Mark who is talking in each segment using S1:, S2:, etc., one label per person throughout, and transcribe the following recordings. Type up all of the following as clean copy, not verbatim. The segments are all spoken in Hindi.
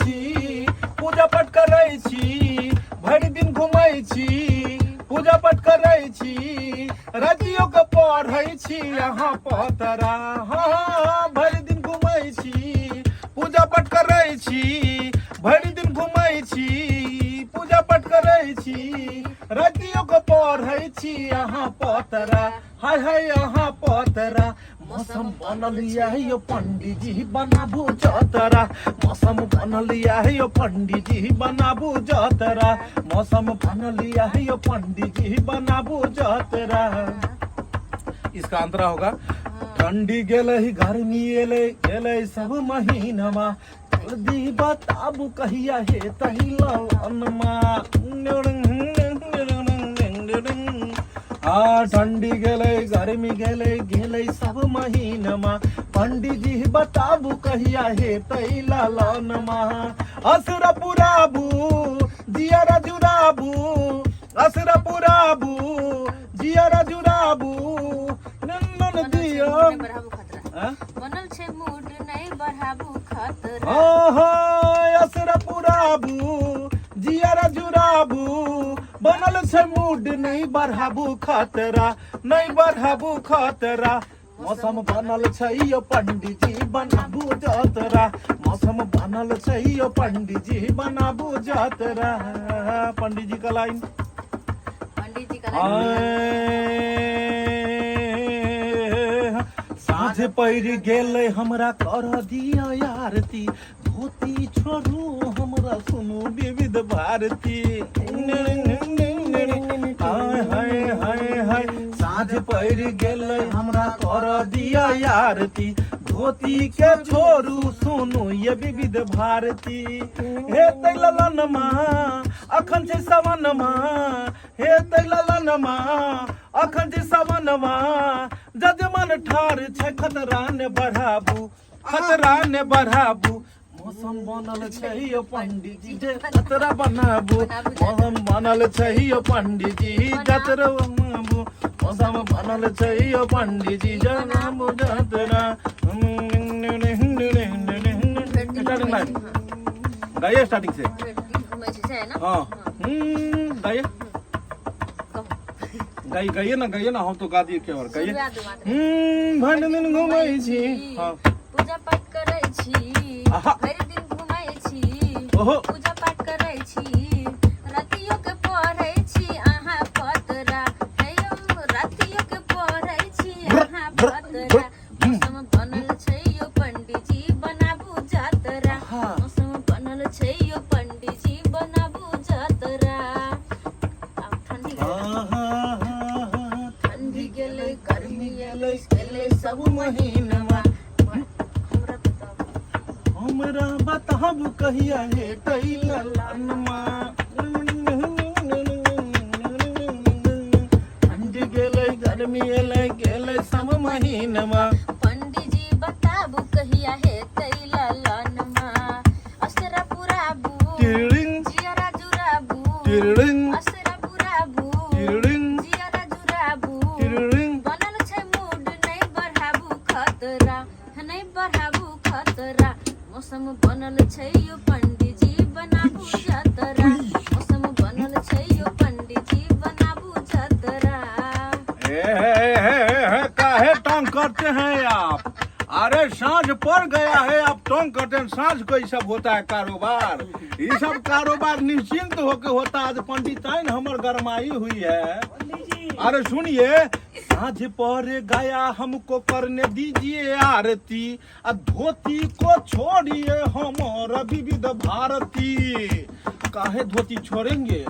S1: छी पूजा पाठ करै छी भरि दिन घुमै छी पूजा पाठ करै छी रातियो के पढ़ै छी यहाँ पतरा हाँ भरि दिन घुमै छी पूजा पाठ करै छी भरि दिन घुमै छी पूजा पाठ करै छी रातियो के पढ़ै छी यहाँ पतरा हाय हाय यहाँ पतरा मौसम बनल यो पंडित जी बनाबू जतरा मौसम बनल यो पंडित जी बनाबू जतरा मौसम बनल यो पंडित जी बनाबू जतरा। इसका अंतरा होगा ठंडी गेले गर्मी गेले सब महीनमा जल्दी बताबू कहिया हे तहिलनमा ठंडी गेले गर्मी गेले सब महीनमा पंडित जी बताबू कहिया हे तैलनमा असुर पुराबू जियारा जुराबू असुर पुराबू जियारा जुराबू नंदन दियो
S2: बनल छै मूड नहीं बढ़ाबू खतरा
S1: ओहो असुर पुराबू जियारा जुराबू बनल छै मूड नहीं बढ़ाबू खतरा नहीं बढ़ाबू खतरा मौसम बनल छै यो पंडित जी बनाबू जतरा मौसम बनल छै यो पंडित जी बनाबू जतरा। पंडित जी का लाइन साँझ पड़ गेले हमरा कर दिया आरती धोती छोड़ू हमरा सुनू विविध भारती हाय हाय हाय हाय साँझ पड़ गेले हमरा कर दिया आरती धोती के छोड़ू सुनू ये विविध भारती हे तैलनमा अखन छै सवनमा हे तैलनमा अखन छै सवनमा जजमन ठार छै खतरा ने बढ़ाबू खतरा ने बढ़ाबू मौसम बनल छै यो पंडित जी जतरा बनाबू मौसम बनल छै यो पंडित जी जतरा बनाबू मौसम बनल छै यो पंडित जी जनाबू जतरा। गाइए स्टार्टिंग से हाँ गाइए गाइए ना हम तो गा दिए क्या और गाइए भर दिन घुमै छी हाँ
S2: पूजा पाठ करै छी भरि दिन घुमै छी पूजा पाठ करै छी रातियो के पढ़ै छी अहाँ पतरा रातियो के पढ़ै छी अहाँ पतरा मौसम बनल छै यो पंडित जी बनाबू जतरा मौसम बनल छै यो पंडित जी बनाबू जतरा। ठंडी गेले गर्मी गेले सब महीनमा
S1: हमरा बताबू कहिया हे तैलनमा ठंडी गेले गर्मी गेले सब महीनमा
S2: पंडित जी बताबू कहिया हे तैलनमा असरा पुराबू जियारा जुराबू असरा पुराबू जियारा जुराबू बनल छै मूड नहीं बढ़ाबू खतरा नहीं बढ़ाबू खतरा मौसम बनल छै यो पंडित जी बनाबू जतरा मौसम बनल छै यो पंडित जी बनाबू जतरा।
S1: काहे टांग करते हैं आप अरे सांझ पड़ गया है आप टोंग करते हैं सांझ को ये सब होता है कारोबार ये सब कारोबार निश्चिंत होके होता है। आज पंडिताइन हमर गरमाई हुई है अरे सुनिए सांझ पड़ गया हमको करने दीजिए आरती धोती को छोड़िए हमारा विविध भारती। काहे धोती छोड़ेंगे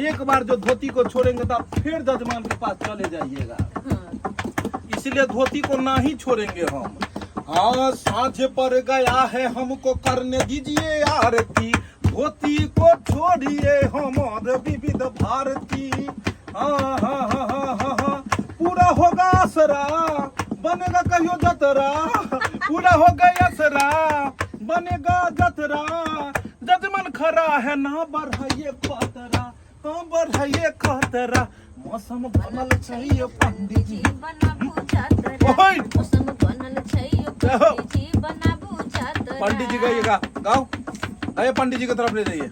S1: एक बार जो धोती को छोड़ेंगे तो आप फिर जजमान के पास चले जाइएगा इसलिए धोती को ना ही छोड़ेंगे हम। हाँ सांझ पड़ गया है हमको करने दीजिए आरती धोती को छोड़िए हमारे विविध भारती। हाँ हाँ हाँ हाँ हाँ हाँ पूरा होगा असरा बनेगा कहियो जतरा पूरा हो गया असरा बनेगा जतरा जजमन खरा है ना बढ़ाइए खतरा हाँ बढ़ाइए खतरा मौसम बनल चाहिए पंडित जी
S2: बनाबू जतरा मौसम बनल छै यो पंडित जी बनाबू जतरा।
S1: पंडित जी गाइएगा गाओ अरे पंडित जी की तरफ ले जाइए।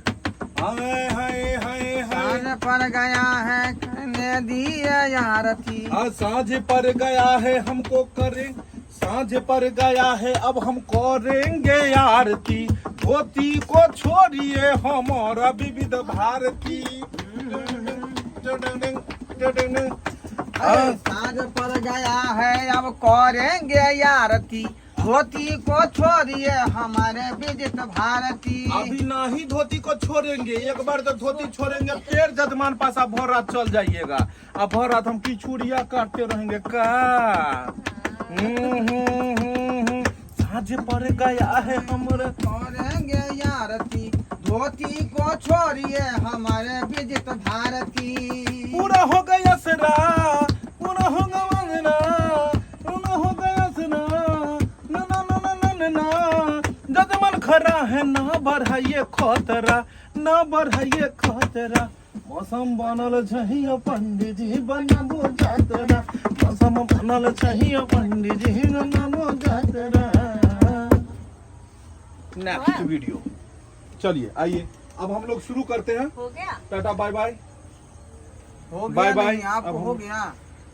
S1: हाय हाय हाय हाय
S3: साँझ पर गया है करने दिया आरती।
S1: आज साँझ पर गया है हमको करें, साँझ पर गया है अब हम करेंगे आरती, धोती को छोड़िए हमारा विविध भारती।
S3: साँझ पर गया है अब करेंगे आरती, धोती को छोड़िए हमारे विजित भारती।
S1: अभी ना ही धोती को छोड़ेंगे, एक बार जब धोती छोड़ेंगे फिर जजमान पास आप भर रात चल जाइएगा। अब भर रात हम पिछुड़िया काटते रहेंगे का। साँझ पर गया है हमारे
S3: करेंगे आरती, धोती को छोड़िए हमारे विजित भारती।
S1: पूरा हो गया सरा, पूरा हो गया वंदना, पूरा हो गया सरा, ना ना ना ना ना ना ना। जजमान खरा है ना बढ़ाइए खतरा, ना बढ़ाइए खतरा। मौसम बनल चाहिए पंडित जी बनाबो जातरा, मौसम बनल चाहिए पंडित जी बनाबो जातरा। Next video. चलिए आइए अब हम लोग शुरू करते हैं।
S2: हो गया।
S1: Tata bye bye.
S3: हो
S1: बाय
S3: गया
S1: बाय।
S3: नहीं, आप
S1: अब
S3: हो
S1: हम-
S3: गया।